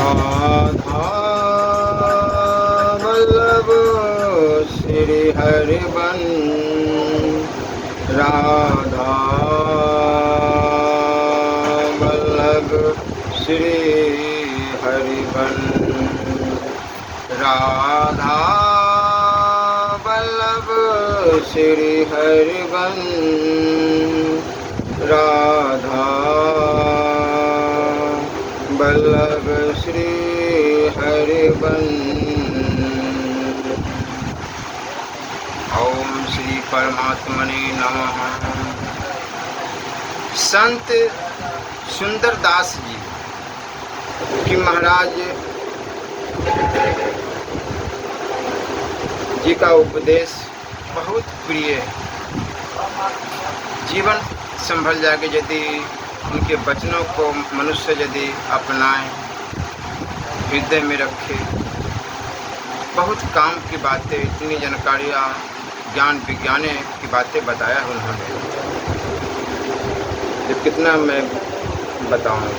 राधा वल्लभ श्री हरिबन, राधा वल्लभ श्री हरिबन, राधा वल्लभ श्री हरिबन, राधा वल्लभ श्री हरिबन। ओम श्री परमात्मने नमः। संत सुंदरदास जी कि महाराज जी का उपदेश बहुत प्रिय है। जीवन संभल जाके यदि उनके वचनों को मनुष्य यदि अपनाए, हृदय में रखे, बहुत काम की बातें, इतनी जानकारियाँ, ज्ञान विज्ञान की बातें बताया उन्होंने, तो कितना मैं बताऊँ।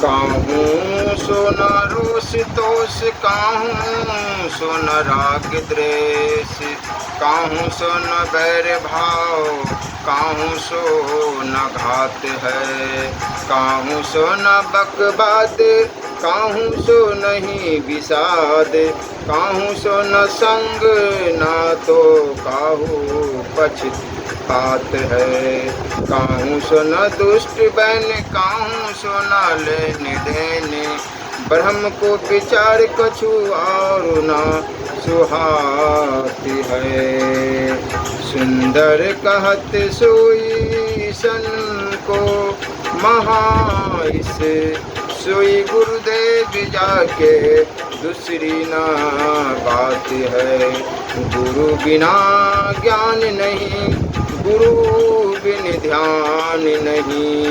काहूँ सोना रोष तोष, काहूँ सोना राग द्वेष, काहूँ सोना बैर भाव, काहूँ सोना घात है, काहूँ सोना बकवाद, काहूँ सो नहीं विषाद, काहूँ सो न संग ना तो काहू पक्षपात है, काहूँ सो न दुष्ट बैन, काहूँ सो न लेने देने, ब्रह्म को विचार कछु और न सुहाती है। सुंदर कहत सोई सन को महाइस, सोई गुरुदेव जाके दूसरी ना बात है। गुरु बिना ज्ञान नहीं, गुरु बिन ध्यान नहीं,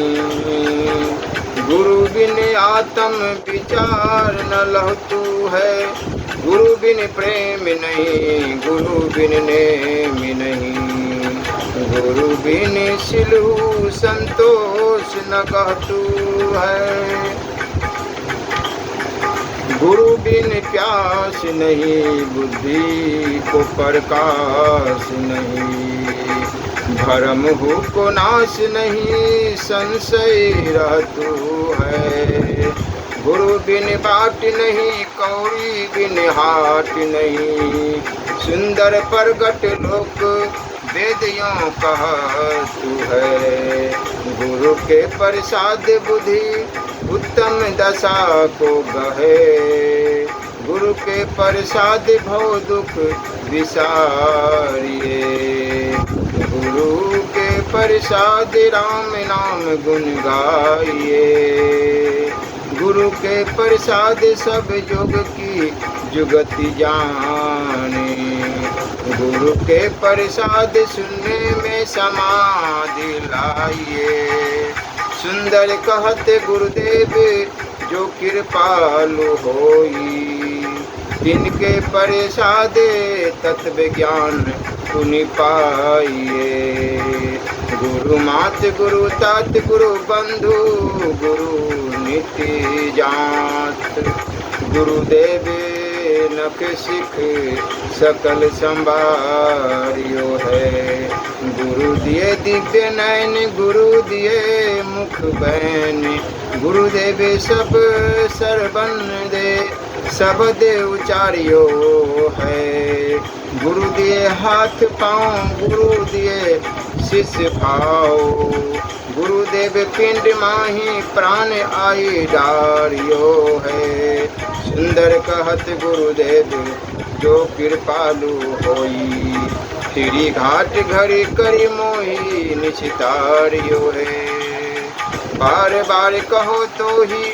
गुरु बिन आत्म विचार न लहतू है, गुरु बिन प्रेम नहीं, गुरु बिन नेम नहीं, गुरु बिन सिलहु संतोष न कहतू है, गुरु बिन प्यास नहीं, बुद्धि को प्रकाश नहीं, भरम हो को नाश नहीं, संशय रहतु है, गुरु बिन बाट नहीं, कौड़ी बिन हाट नहीं, सुंदर प्रगट लोक वेदियों कहतु है, गुरु के प्रसाद बुद्धि उत्तम दशा को गहे, गुरु के प्रसाद भव दुख विसारिए, गुरु के प्रसाद राम नाम गुण गाइए, गुरु के प्रसाद सब योग की जुगति जाने, गुरु के प्रसाद सुनने में समाधि लाइए। सुंदर कहते गुरुदेव जो कृपालु होई, तिनके प्रसाद तत्व ज्ञान सुनि पाइए। गुरु मात गुरु तात गुरु बंधु गुरु नित्य जात, गुरुदेव नख सिख सकल संभारियो है, गुरु दिए दिव्य नयन, गुरु दिए मुख बैन, गुरुदेव सब सरबन दे सब दे उचारियो है, गुरु दिए हाथ पाँव, गुरु दिए शिष्य भाव, गुरुदेव पिंड माही प्राण आई डारियो है। सुंदर कहत गुरुदेव जो कृपालु होई, फिरी घाट घड़ी करी मोही निश्चितारियो है। बार बार कहो तो ही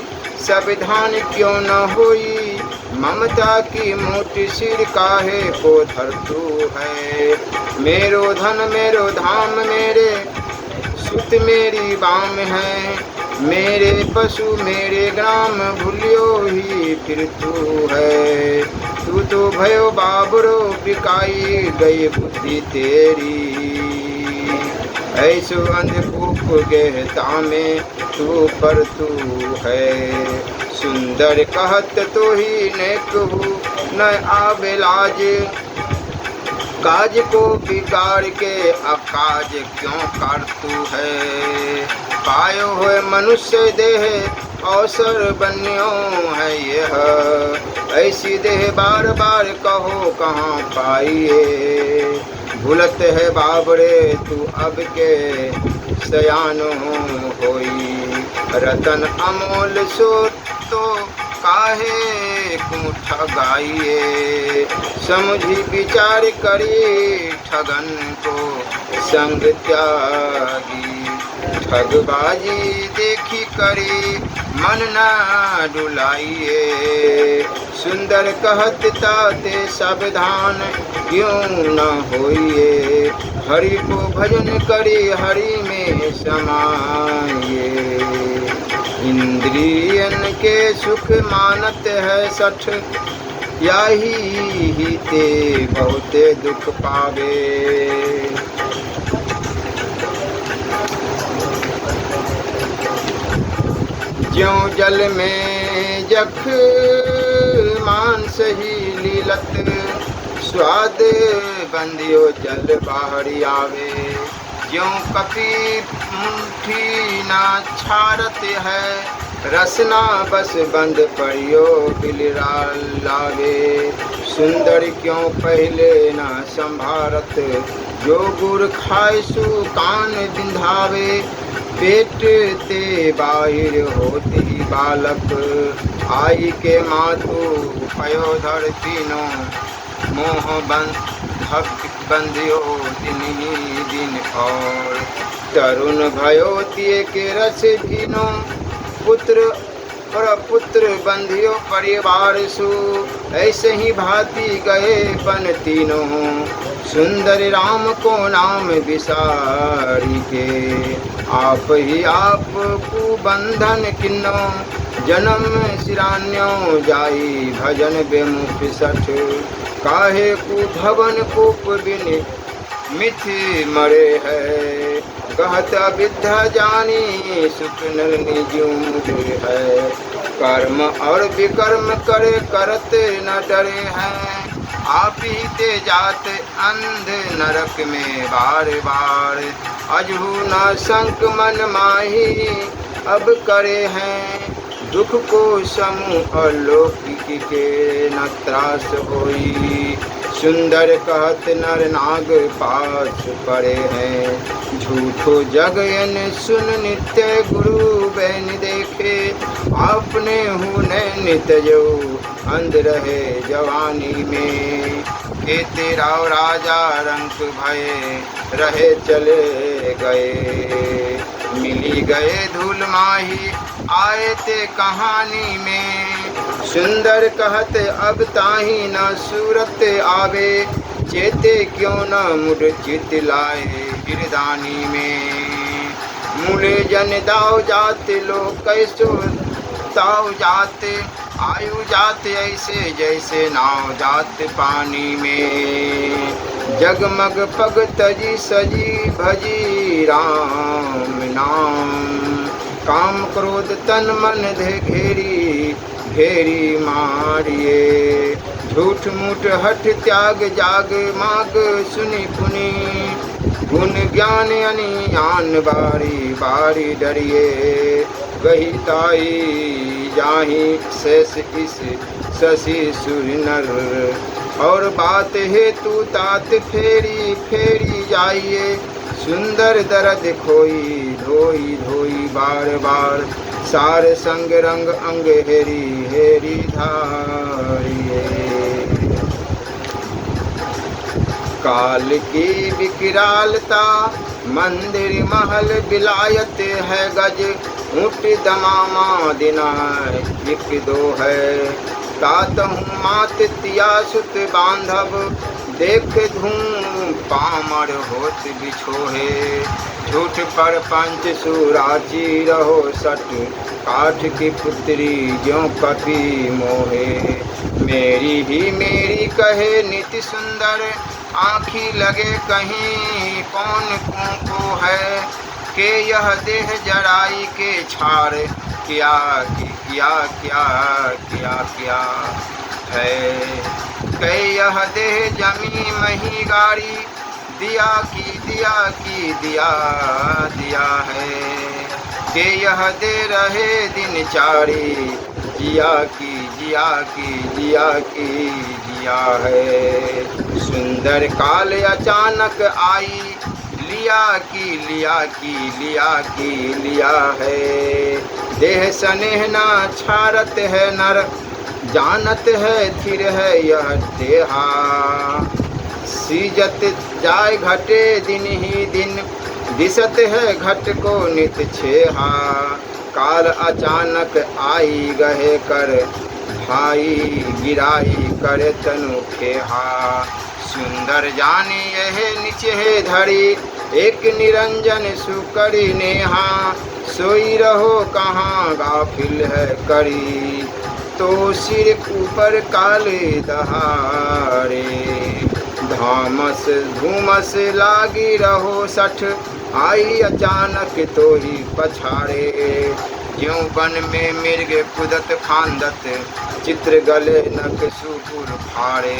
संविधान क्यों न होई, ममता की मोटी सिर काहे को धरतू है। मेरो धन मेरो धाम मेरे सुत मेरी बाम है, मेरे पशु मेरे ग्राम भूलियो ही फिर तू है। तू तो भयो बाबरो बिकाई गई बुद्धि तेरी, ऐसो अंधकूप गहता में तू पर तू है। सुंदर कहत तो ही नेकहू न आवे लाज, काज को बिगाड़ के अकाज क्यों करतू है। पायो है मनुष्य देह अवसर बन्यो है यह, ऐसी देह बार बार कहो कहाँ पाइए। भूलत है बाबरे तू अब के सयान होई, रतन अमोल सो तो काहे क्यों ठगाइए। समझी विचार करी ठगन को संग त्यागी, ठगबाजी देखी करी मन न डुलाइए। सुंदर कहत ताते सावधान क्यों न होइए, हरि को भजन करी हरि में समाइए। इंद्रियन के सुख मानत है सठ, याही ते बहुते दुख पावे। ज्यों जल में जख मांस ही लीलत, स्वाद बंदियो जल बाहरी आवे। ज्यों कपि मुट्ठी ना छारत है, रसना बस बंद पड़ियो बिलरा लावे। सुंदर क्यों पहले न संभारत, जो गुर खाए सु कान बिंधावे। पेट ते बाहिर होती बालक, आई के मातु पयोधर तीनों। मोह बंधियो दिन ही दिन और, तरुण भयो तिये के रस भीनो। पुत्र पुत्र बंधियो परिवार सु, ऐसे ही भांति गए बन तीनों। सुंदर राम को नाम विसारी के, आप ही आप को बंधन किन्नो। जन्म सिरान्यो जाई भजन बेमुख सठ, काहे को धवन कूप बिन मिथ मरे है। कहत विद्या जानी सुख नर निजुम है, कर्म और विकर्म करे करत न डरे हैं। आप ही ते जात अंध नरक में बार बार, अजहू न संक मन माही अब करे हैं। दुख को समूह अलौकिक के न त्रास होई, सुंदर कहत नर नाग पास पड़े हैं। झूठो जगयन सुन नित्य गुरु बैन देखे, आपने हुने नित जो अंध रहे जवानी में। के तेरा राजा रंग भये रहे चले गए, मिली गए धूल माही आए ते कहानी में। सुंदर कहत अब ताही न सूरत आवे, चेते क्यों न मुड़ चित लाए गिरदानी में। मूले जन दाव जाते लोग कैसो ताव जाते, आयु जाते ऐसे जैसे नाव जाते पानी में। जगमग पग तजी सजी भजी राम नाम, काम क्रोध तन मन धे घेरी घेरी मारिए। झूठ मूठ हठ त्याग जाग माग सुनी पुनी, गुण ज्ञान अनियान बारी बारी डरिए। गही ताई जाही शेष इस शशि सुर नर, और बात हेतु तात फेरी फेरी जाइए। सुंदर दर्द खोई धोई धोई बार बार, सार संग रंग अंग हेरी हेरी धारिए। काल की विकरालता मंदिर महल विलायत है गज, ऊँट दमामा दिनाय एक दो है। तात हूँ मात तिया सुत बांधव, देख धूम पामर होत बिछोहे। झूठ पर पंच सुराची रहो सट, काठ की पुत्री ज्यों कपि मोहे। मेरी ही मेरी कहे नित सुंदर, आँखी लगे कहीं कौन को है कि यह देह जराई के छाड़ किया किया किया किया किया है कि यह देह जमी मही गाड़ी दिया की दिया की दिया दिया है कि यह दे रहे दिन चारी जिया की जिया की जिया की जिया है। सुंदर काल अचानक आई लिया की लिया की लिया की लिया है। देह स्नेह ना छारत है नर जानत है थिर है यह देहा सीजत जाय घटे दिन ही दिन दिसत है घट को नित छेहा काल अचानक आई गहे कर भाई गिराई करे तनु खेहा। सुंदर जानी यह नीचे है धरी एक निरंजन सुकरी नेहा सोई रहो कहाँ गाफिल है करी तो सिर ऊपर काले दहाड़े धामस धूमस लागी रहो सठ आई अचानक तो ही पछाड़े ज्यों वन में मिर्ग कुदत फांदत चित्र गले नक सुपुर फाड़े।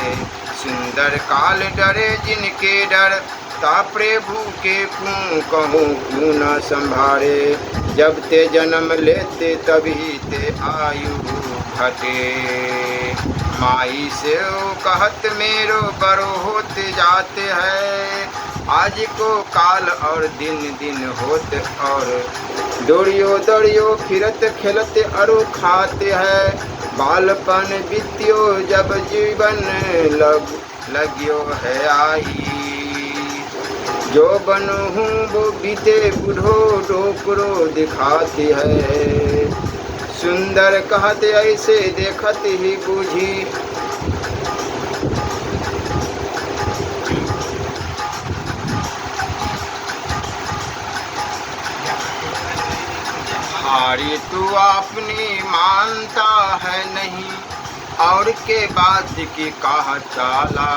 सुंदर काल डरे जिनके डर ता प्रभु के क्यों कहूँ क्यों न संभारे जब ते जन्म लेते तभी ते आयु घटे माई से कहत मेरो बड़ो होते जाते हैं आज को काल और दिन दिन होते और दौड़ियो दौड़ियो फिरत खेलते अरु खाते हैं बालपन बीतियो जब जीवन लगियो है आई जो बनू हूँ वो बीते बूढ़ो डोकरो दिखाती है। सुंदर कहते ऐसे देखत ही बूझी हारी तू अपनी मानता है नहीं और के बाद की कहा चाला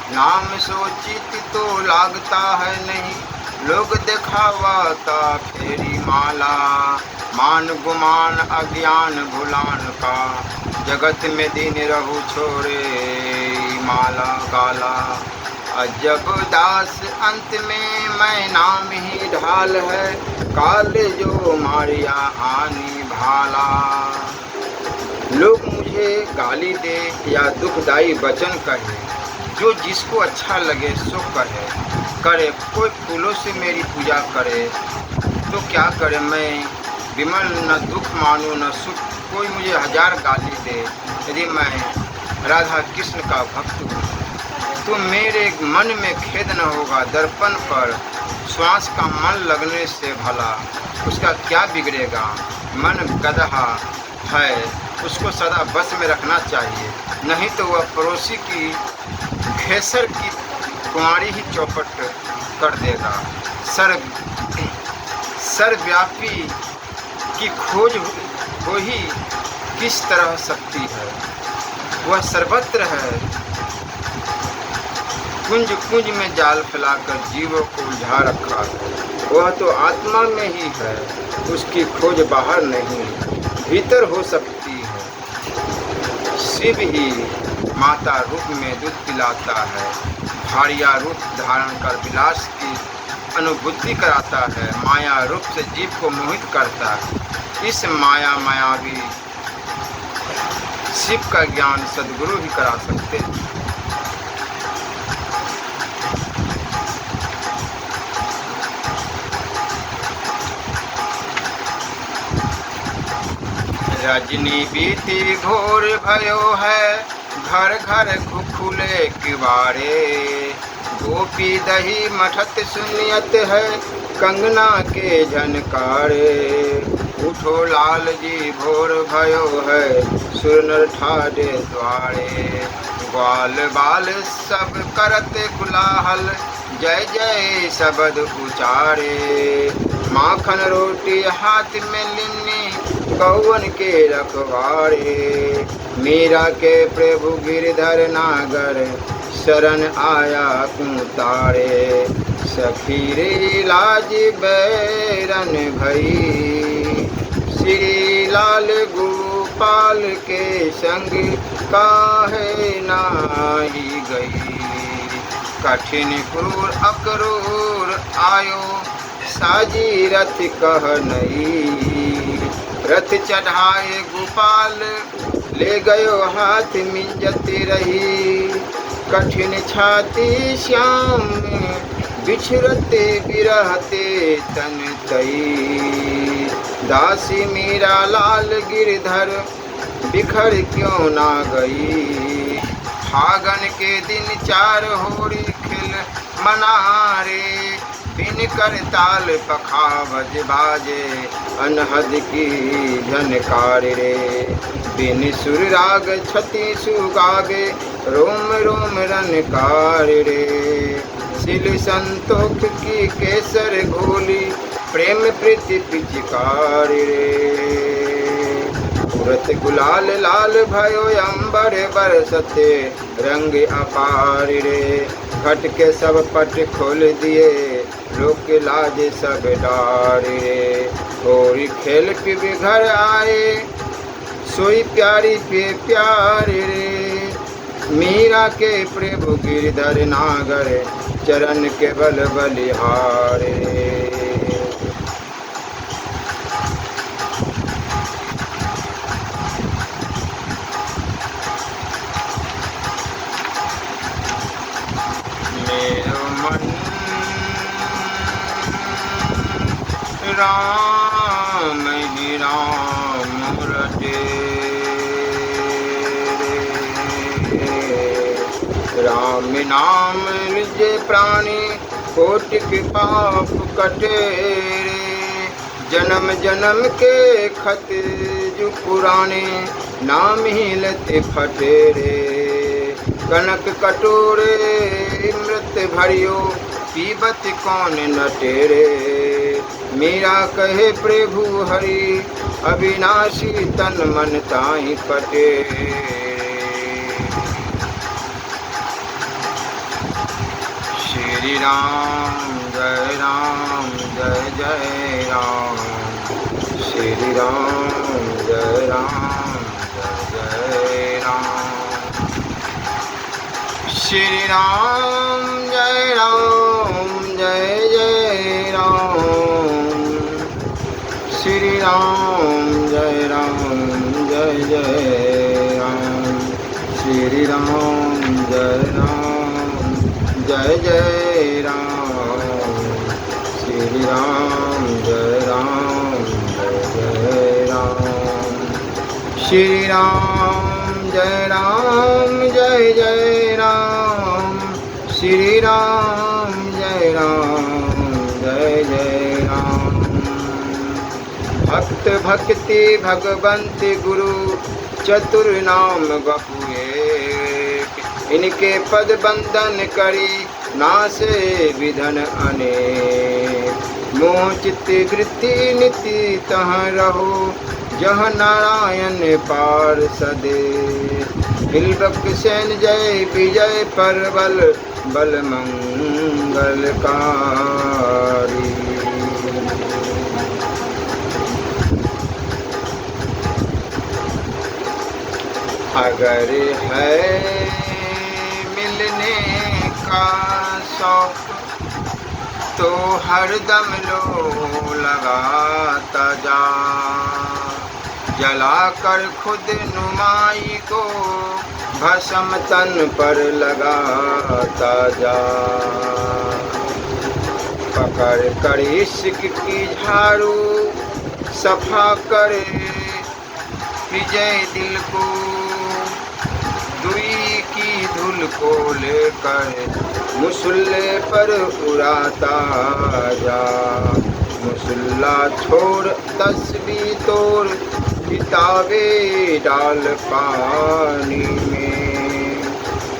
नाम सोचित तो लागता है नहीं लोग दिखावाता फेरी माला मान गुमान अज्ञान भुलान का जगत में दिन रहू छोड़े माला काला अजब दास अंत में मैं नाम ही ढाल है काल जो मारिया आनी भाला। लोग मुझे गाली दे या दुखदाई वचन कहे जो जिसको अच्छा लगे सो कहे करे कोई फूलों से मेरी पूजा करे तो क्या करे मैं विमल न दुख मानूं न सुख कोई मुझे हजार गाली दे यदि मैं राधा कृष्ण का भक्त हूँ तो मेरे मन में खेद न होगा दर्पण पर श्वास का मन लगने से भला उसका क्या बिगड़ेगा। मन गदहा है उसको सदा बस में रखना चाहिए नहीं तो वह पड़ोसी की खेसर की कुंवारी ही चौपट कर देगा। सर्वव्यापी की खोज हो ही किस तरह सकती है वह सर्वत्र है कुंज कुंज में जाल फैलाकर जीवों को उलझा रखा है वह तो आत्मा में ही है उसकी खोज बाहर नहीं भीतर हो सकती है। शिव ही माता रूप में दूध पिलाता है भारिया रूप धारण कर विलास की अनुभूति कराता है माया रूप से जीव को मोहित करता है। इस मायावी शिव का ज्ञान सद्गुरु ही करा सकते हैं। रजनी बीती घोर भयो है घर घर खुले किवारे गोपी दही मठत सुनियत है कंगना के झनकारे उठो लाल जी भोर भयो है सुरनर ठाडे द्वारे ग्वाल बाल सब करत कुलाहल जय जय शब्द उचारे माखन रोटी हाथ में लिन्नी कौवन के रखवारे मीरा के प्रभु गिरधर नागर शरण आया कुतारे। सखी रे लाज बैरन भई, श्री लाल गोपाल के संग काहे नाही गई। कठिन क्रूर अक्रूर आयो साजी रथ कह नहीं। रथ चढ़ाए गोपाल ले गयो हाथ मिंजत रही। कठिन छाती श्याम बिछरते बिरहते तन तई। दासी मीरा लाल गिरधर बिखर क्यों ना गई। फागन के दिन चार होरी खिल मनारे। बिन कर ताल पखावज बाजे अनहद की झनकार रे। बिन सुर राग छति सुगावे रोम रोम रनकार रे। सिल संतोख की केसर घोली प्रेम प्रीति पिचकार रे। उरत गुलाल लाल भयो अंबर बरसते रंग अपार रे। घट के सब पट खोल दिए लोक लाज सब डार रे। होरी खेल के घर आए सोई प्यारी पे प्यार रे। मीरा के प्रभु गिरधर नागर चरण के बल बलिहार रे। मेरो मन राम ही राम रटे। राम नाम लिजे प्राणी कोटि पाप कटे। जन्म जन्म के खत जो पुराने नाम ही लते फटे रे। कनक कटोरे मृत भरियो पीबत कौन नटेरे। मीरा कहे प्रभु हरि अविनाशी तन मन ताई कटे। श्री राम जय जय राम। श्री राम जय जय राम। श्री राम जय जय राम। श्री राम जय जय राम। श्री राम जय जय राम। श्री राम जय जय राम। श्री राम जय जय राम। श्री राम जय जय राम। भक्त भक्ति भगवंत गुरु चतुर नाम बहु एक। इनके पद बंदन करी नासे विधन अनेक। मोह चित्त वृत्ति नीति तह रहो जह नारायण पार्षदे। बिलबक सेन जय विजय परबल बल मंगलकारी। अगर है मिलने का शौक तो हरदम लो लगाता जा। जलाकर खुद नुमाई को भस्म तन पर लगाता जा। पकड़ कर इश्क की झाड़ू सफा करे विजय दिल को। दुई की धुल को लेकर मुसल्ले पर उड़ाता जा। मुसल्ला छोड़ तस्बीह तोड़ किताबें डाल पानी में।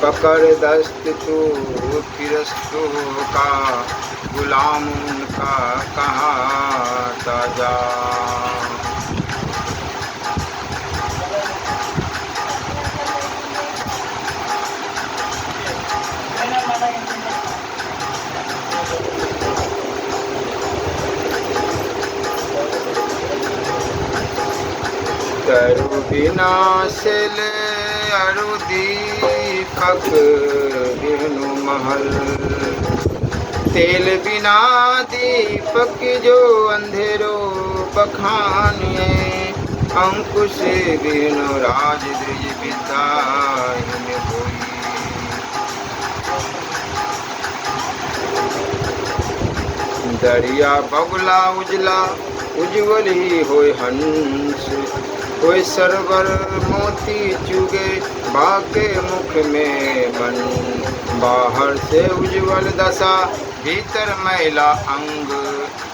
पकड़ दस्त तू फिरस्तों का गुलाम उनका कहाता जा। करू बिना सेल अरु दीपक बिनु महल। तेल बिना दीपक जो अंधेरो बखानिए, अंकुश बिनु राज द्विज विद्या न होई। दरिया बगुला उजला उज्ज्वल ही होय हंस, कोई सरवर मोती चुगे बाके मुख में मन। बाहर से उज्ज्वल दशा भीतर मैला अंग,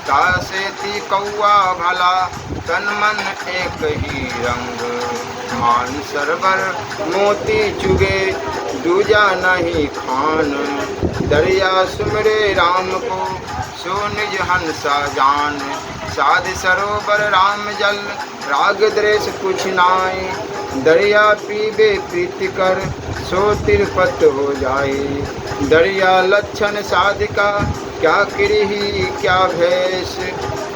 तासेती कौआ भला तन मन एक ही रंग। मान सरवर मोती चुगे दूजा नहीं खान, दरिया सुमरे राम को सो निज हंसा जान। साध सरोवर राम जल राग द्वेष कुछ नाई, दरिया पीबे प्रीति कर सो तिरपत हो जाए। दरिया लक्षण साधिका क्या किरही क्या भेष,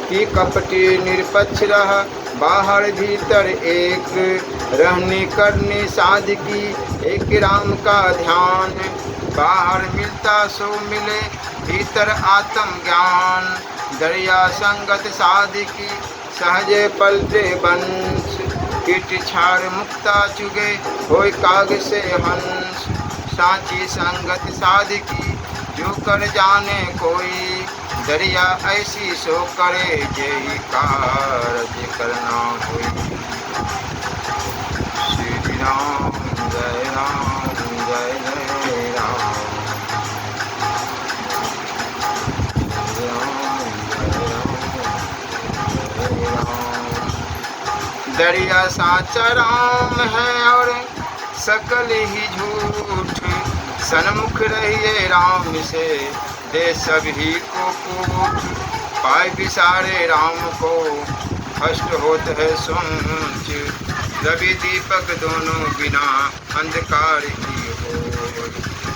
की कपटी निरपक्ष रह बाहर भीतर एक। रहनी करनी साधिकी एक राम का ध्यान, बाहर मिलता सो मिले भीतर आत्म ज्ञान। दरिया संगत साधिकी सहजे पलटे बंश, कीट छाड़ मुक्ता चुगे होय काग से हंस। सांची संगत साधिकी जो कर जाने कोई, दरिया ऐसी सो करे जेहि कारज करना होई। श्री राम जय राम जय जय राम। दरिया साचा राम है और सकल ही झूठ, सन्मुख रहिए राम से दे सभी को कूट। पाए बिसारे राम को हष्ट होत है सोच, रवि दीपक दोनों बिना अंधकार ही हो।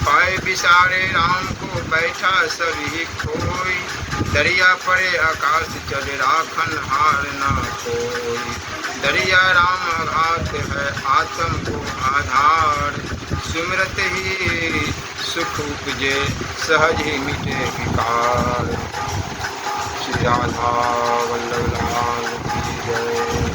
पाए बिसारे राम को बैठा सभी खोई, दरिया पड़े आकाश चले राखन हार ना कोई। दरिया राम अघात है आत्म को आधार, सुमिरत ही सुख उपजे सहज ही मिटे विकार। श्री राधा वल्लभ लाल की जय।